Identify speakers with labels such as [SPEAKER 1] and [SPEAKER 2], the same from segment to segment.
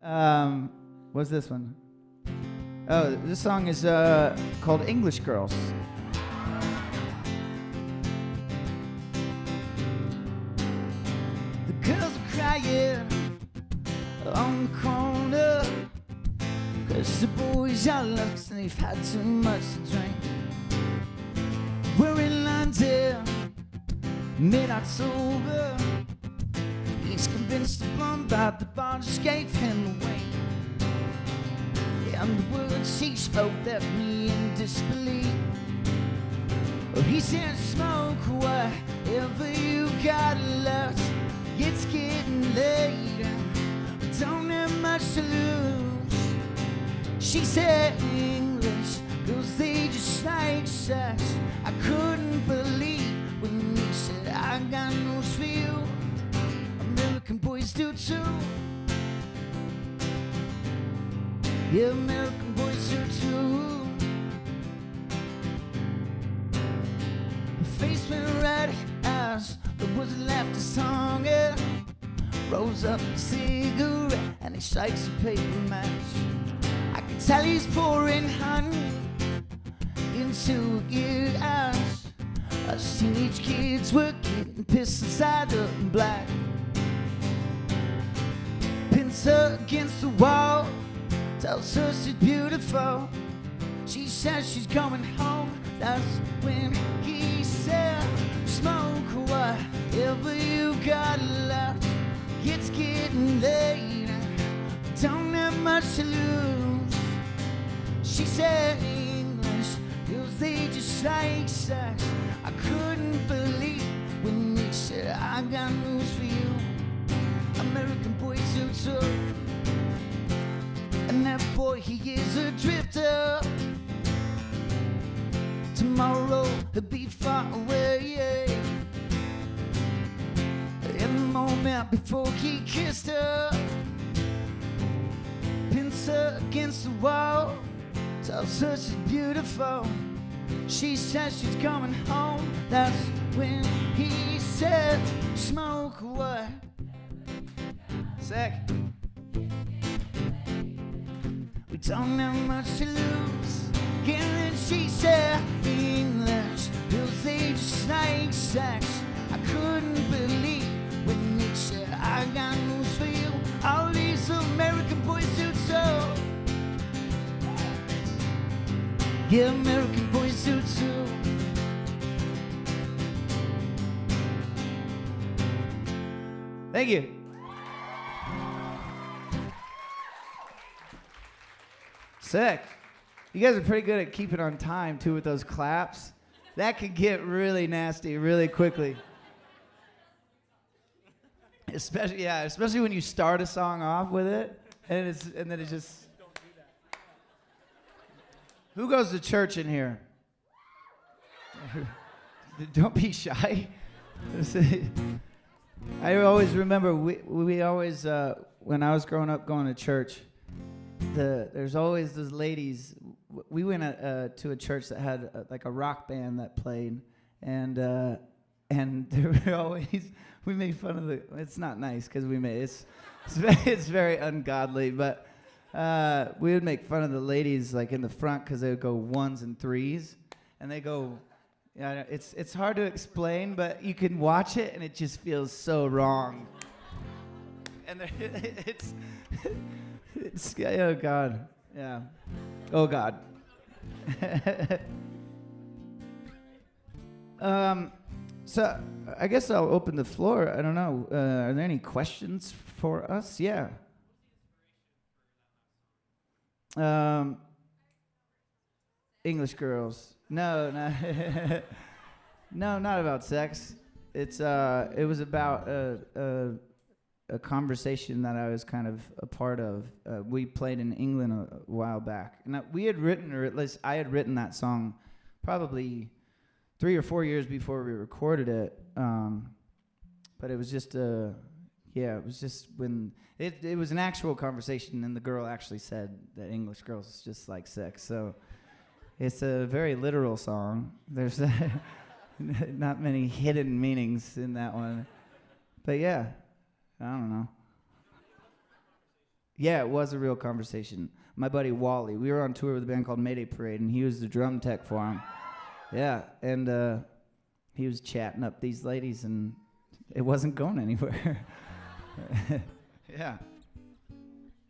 [SPEAKER 1] What's this one? Oh, this song is called English Girls. The girls are crying on the corner, 'cause the boys are lost and they've had too much to drink. We're in London, mid-October. He's convinced the blonde about the bar just gave him away. And the words he spoke left me in disbelief. Oh, he said, smoke whatever you got left. It's getting late, don't have much to lose. She said, English girls, they just like sex. I couldn't believe when he said, I got news for you. American boys do too. Yeah, American boys do too. Her face went red as the words left his tongue. Yeah. Rolls up a cigarette and he strikes a paper match. I can tell he's pouring honey into a glass. Us teenage kids were getting pissed inside the black. Pins her against the wall, tells her she's beautiful. She says she's coming home. That's when he said, smoke whatever you got left. It's getting late, don't have much to lose. She said, English girls, they just like sex. I couldn't believe when he said, I got news for you. American boys do too. And that boy, he is a drifter. Tomorrow he'll be far away, yeah. In the moment before he kissed her, pins her against the wall, tells her she's beautiful. She says she's coming home. That's when he said, smoke what? Sick. We don't have much to lose. And then she said, English girls, they just like sex. I couldn't believe when he said, I got news for you. All these American boys do too. Yeah, American boys do too. Thank you. Sick. You guys are pretty good at keeping on time, too, with those claps. That could get really nasty really quickly. Especially when you start a song off with it, and then it just... Don't do that. Who goes to church in here? Don't be shy. I always remember, we always, when I was growing up going to church, there's always those ladies. We went to a church that had like a rock band that played, and there were always, we made fun of it's not nice because it's very ungodly, but we would make fun of the ladies like in the front because they would go ones and threes, and they go, it's hard to explain, but you can watch it and it just feels so wrong, and it's oh God, yeah, oh God. So I guess I'll open the floor. I don't know. Are there any questions for us? Yeah. English girls. No, no, not about sex. It was about a conversation that I was kind of a part of. We played in England a while back, and we had written, or at least I had written that song probably 3 or 4 years before we recorded it. But it was just it was just when it was an actual conversation, and the girl actually said that English girls just like sex. So it's a very literal song. There's not many hidden meanings in that one. But yeah, I don't know. Yeah, it was a real conversation. My buddy Wally, we were on tour with a band called Mayday Parade, and he was the drum tech for him. Yeah, and he was chatting up these ladies, and it wasn't going anywhere. Yeah.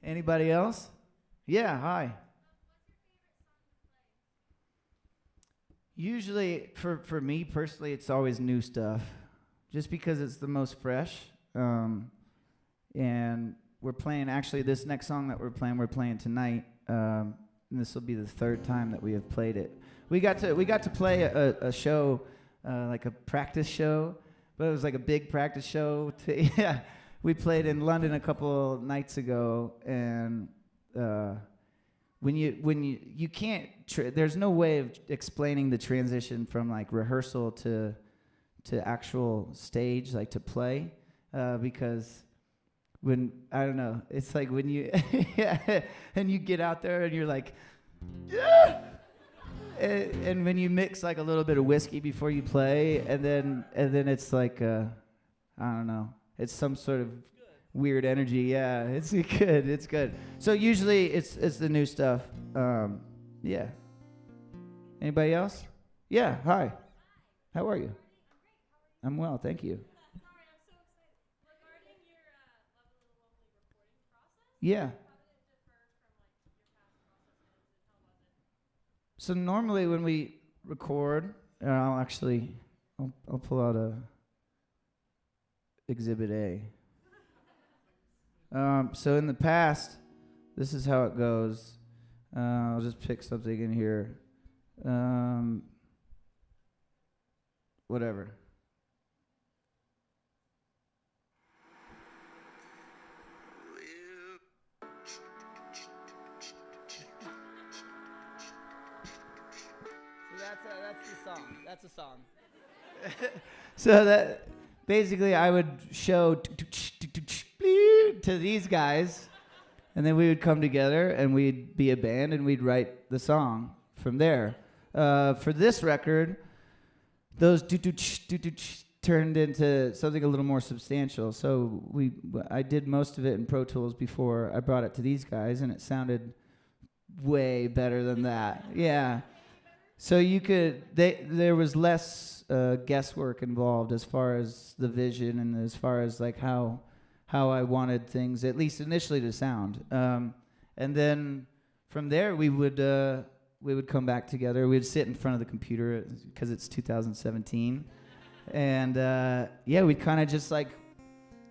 [SPEAKER 1] Anybody else? Yeah, hi. Usually, for me personally, it's always new stuff, just because it's the most fresh. And we're playing, actually, this next song that we're playing tonight. And this will be the third time that we have played it. We got to play a show, like a practice show, but it was like a big practice show. Yeah, we played in London a couple nights ago, and when you can't, there's no way of explaining the transition from like rehearsal to actual stage, like to play, because when, I don't know, it's like when you yeah, and you get out there and you're like, yeah, and when you mix like a little bit of whiskey before you play, and then it's like I don't know, it's some sort of weird energy. Yeah, it's good. It's good. So usually it's the new stuff. Yeah. Anybody else? Yeah. Hi. How are you? I'm well, thank you. Yeah. So normally when we record, I'll pull out a Exhibit A. So in the past, this is how it goes. I'll just pick something in here. Whatever. That's the song. That's a song. So that basically I would show to these guys, and then we would come together and we'd be a band and we'd write the song from there. For this record, those turned into something a little more substantial. So I did most of it in Pro Tools before I brought it to these guys, and it sounded way better than that. Yeah. So there was less guesswork involved as far as the vision and as far as like how I wanted things, at least initially, to sound. And then from there we would come back together. We'd sit in front of the computer because it's 2017, and yeah, we'd kind of just like,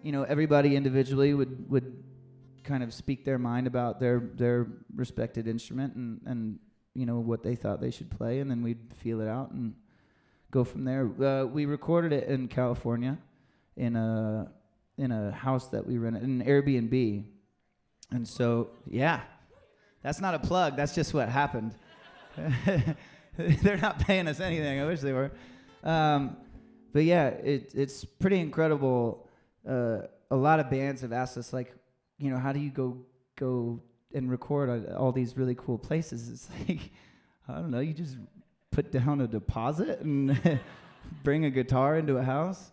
[SPEAKER 1] everybody individually would kind of speak their mind about their respected instrument and what they thought they should play, and then we'd feel it out and go from there. We recorded it in California in a house that we rented, in an Airbnb. And so, yeah, that's not a plug. That's just what happened. They're not paying us anything. I wish they were. But yeah, it's pretty incredible. A lot of bands have asked us, like, how do you go and record at all these really cool places? It's like, I don't know, you just put down a deposit and bring a guitar into a house.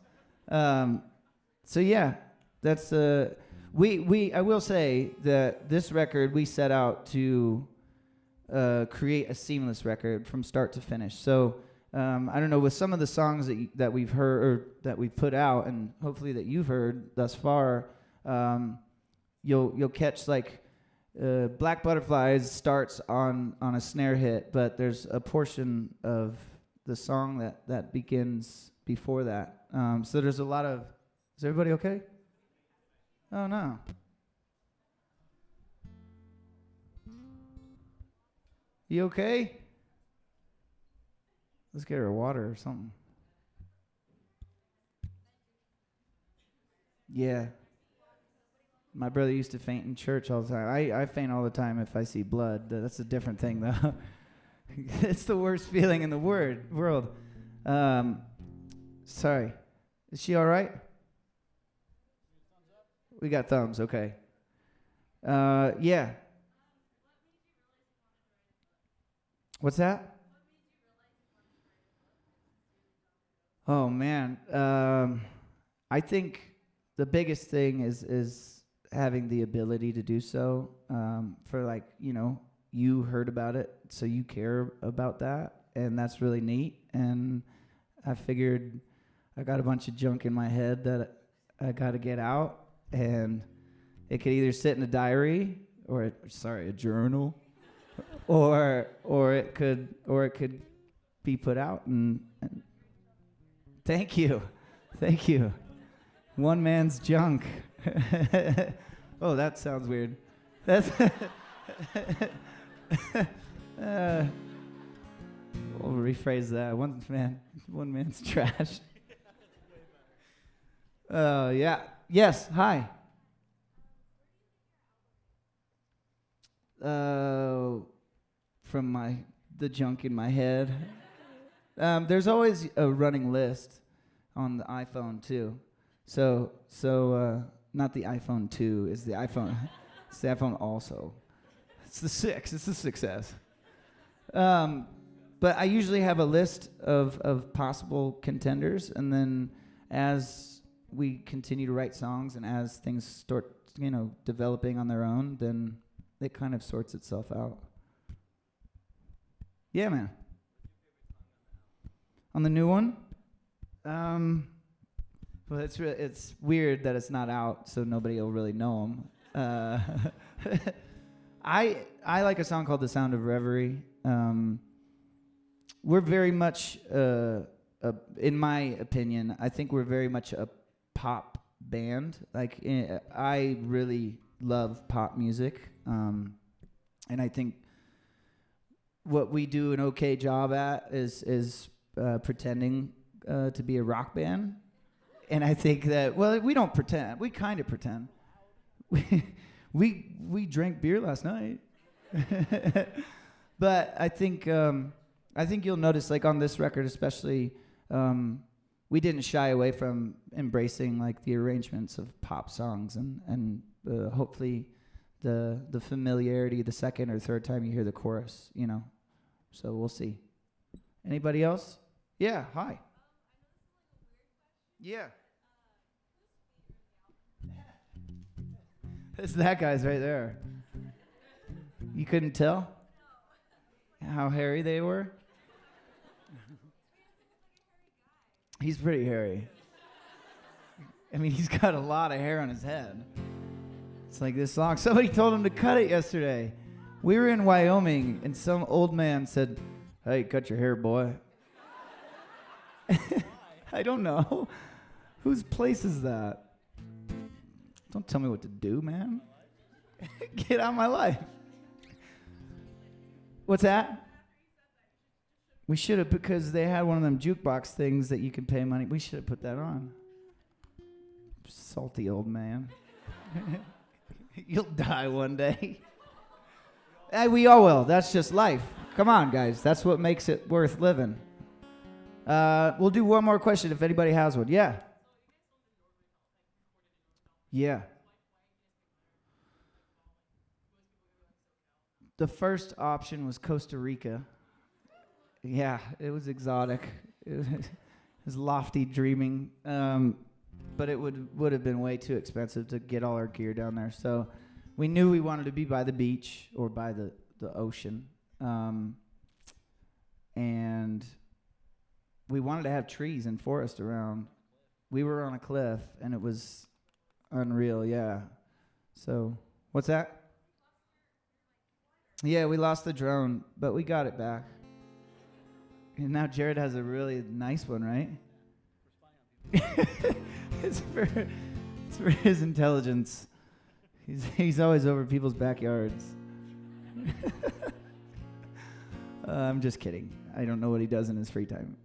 [SPEAKER 1] So yeah, that's I will say that this record, we set out to create a seamless record from start to finish. So I don't know, with some of the songs that we've heard, or that we've put out, and hopefully that you've heard thus far, you'll catch like Black Butterflies starts on a snare hit, but there's a portion of the song that begins before that. So there's a lot of... Is everybody okay? Oh, no. You okay? Let's get her water or something. Yeah. My brother used to faint in church all the time. I faint all the time if I see blood. That's a different thing, though. It's the worst feeling in the world. Sorry. Is she all right? We got thumbs, okay. Yeah. What's that? Oh, man. I think the biggest thing is having the ability to do so, for like, you heard about it, so you care about that, and that's really neat. And I figured I got a bunch of junk in my head that I got to get out, and it could either sit in a diary or a journal, or it could be put out. And thank you. One man's junk. Oh, that sounds weird. That's we'll rephrase that. One man's trash. Yeah. Yes. Hi. From the junk in my head. There's always a running list on the iPhone too. So not the iPhone 2, it's the iPhone. It's the iPhone also. It's the 6. It's a success. But I usually have a list of possible contenders, and then as we continue to write songs and as things start, developing on their own, then it kind of sorts itself out. Yeah, man. On the new one? Well, it's weird that it's not out, so nobody will really know them. I like a song called "The Sound of Reverie." We're very much, in my opinion, I think we're very much a pop band. Like, I really love pop music, and I think what we do an okay job at is pretending to be a rock band. And I think that, well, we don't pretend. We kind of pretend. We drank beer last night. But I think you'll notice, like on this record especially, we didn't shy away from embracing like the arrangements of pop songs, and hopefully the familiarity the second or third time you hear the chorus, So we'll see. Anybody else? Yeah. Hi. Yeah. It's that guy's right there. You couldn't tell how hairy they were? He's pretty hairy. I mean, he's got a lot of hair on his head. It's like this long. Somebody told him to cut it yesterday. We were in Wyoming, and some old man said, "Hey, cut your hair, boy." I don't know. Whose place is that? Don't tell me what to do, man. Get out of my life. What's that? We should have, because they had one of them jukebox things that you can pay money. We should have put that on. Salty old man. You'll die one day. Hey, we all will. That's just life. Come on, guys. That's what makes it worth living. We'll do one more question if anybody has one. Yeah. Yeah. The first option was Costa Rica. Yeah, it was exotic. It was lofty dreaming. But it would have been way too expensive to get all our gear down there. So we knew we wanted to be by the beach or by the ocean. And we wanted to have trees and forest around. We were on a cliff, and it was unreal, yeah. So, what's that? Yeah, we lost the drone, but we got it back. And now Jared has a really nice one, right? It's for his intelligence. He's always over people's backyards. I'm just kidding. I don't know what he does in his free time.